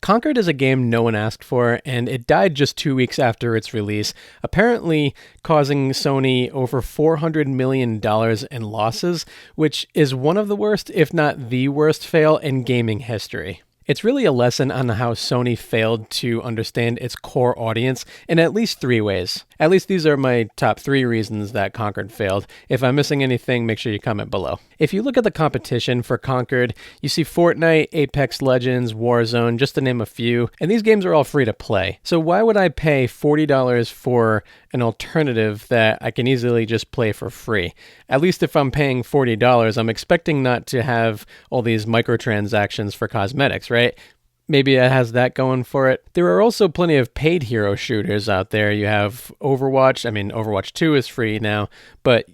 Conquered is a game no one asked for, and it died just 2 weeks after its release, apparently causing Sony over $400 million in losses, which is one of the worst, if not the worst, fail in gaming history. It's really a lesson on how Sony failed to understand its core audience in at least 3 ways. At least these are my top 3 reasons that Conquered failed. If I'm missing anything, make sure you comment below. If you look at the competition for Conquered, you see Fortnite, Apex Legends, Warzone, just to name a few, and these games are all free to play. So why would I pay $40 for an alternative that I can easily just play for free? At least if I'm paying $40, I'm expecting not to have all these microtransactions for cosmetics, right? Maybe it has that going for it. There are also plenty of paid hero shooters out there. You have Overwatch. I mean, Overwatch 2 is free now, but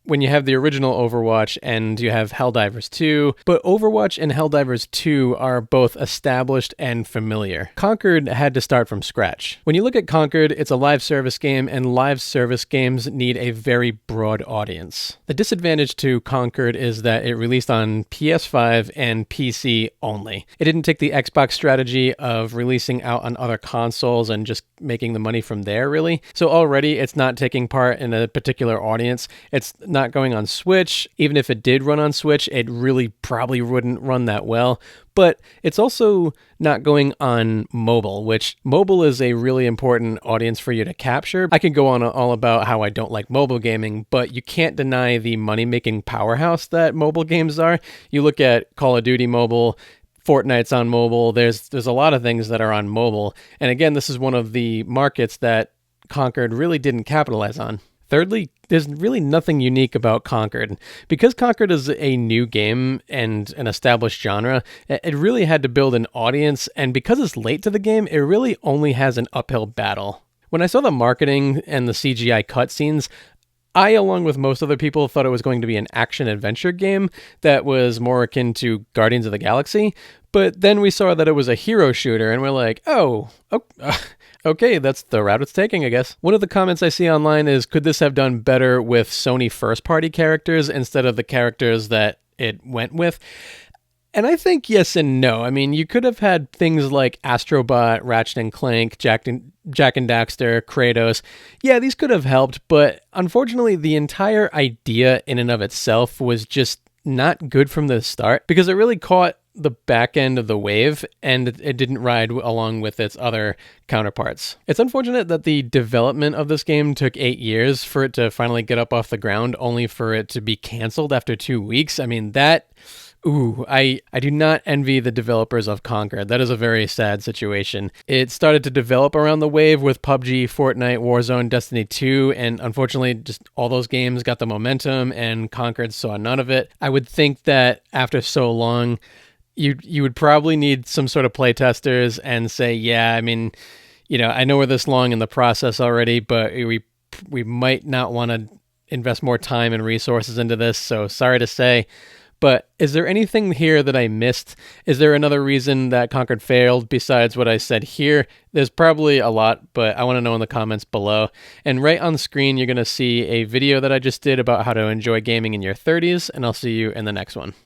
when you have the original Overwatch and you have Helldivers 2, but Overwatch and Helldivers 2 are both established and familiar. Conquered had to start from scratch. When you look at Conquered, it's a live service game, and live service games need a very broad audience. The disadvantage to Conquered is that it released on PS5 and PC only. It didn't take the Xbox strategy of releasing out on other consoles and just making the money from there, really. So already it's not taking part in a particular audience. It's not going on Switch. Even if it did run on Switch, it really probably wouldn't run that well. But it's also not going on mobile, which mobile is a really important audience for you to capture. I can go on all about how I don't like mobile gaming, but you can't deny the money-making powerhouse that mobile games are. You look at Call of Duty mobile, Fortnite's on mobile. There's a lot of things that are on mobile. And again, this is one of the markets that Conquered really didn't capitalize on. Thirdly, there's really nothing unique about Conquered. Because Conquered is a new game and an established genre, it really had to build an audience, and because it's late to the game, it really only has an uphill battle. When I saw the marketing and the CGI cutscenes, I, along with most other people, thought it was going to be an action-adventure game that was more akin to Guardians of the Galaxy, but then we saw that it was a hero shooter, and we're like, okay, that's the route it's taking, I guess. One of the comments I see online is, could this have done better with Sony first-party characters instead of the characters that it went with? And I think yes and no. I mean, you could have had things like Astrobot, Ratchet and Clank, Jak and Daxter, Kratos. Yeah, these could have helped, but unfortunately, the entire idea in and of itself was just not good from the start, because it really caught the back end of the wave and it didn't ride along with its other counterparts. It's unfortunate that the development of this game took 8 years for it to finally get up off the ground, only for it to be canceled after 2 weeks. I mean, I do not envy the developers of Conquered. That is a very sad situation. It started to develop around the wave with PUBG, Fortnite, Warzone, Destiny 2, and unfortunately just all those games got the momentum and Conquered saw none of it. I would think that after so long, you would probably need some sort of playtesters and say, yeah, I mean, I know we're this long in the process already, but we might not want to invest more time and resources into this, so sorry to say. But is there anything here that I missed? Is there another reason that Conquered failed besides what I said here? There's probably a lot, but I want to know in the comments below. And right on screen, you're going to see a video that I just did about how to enjoy gaming in your 30s, and I'll see you in the next one.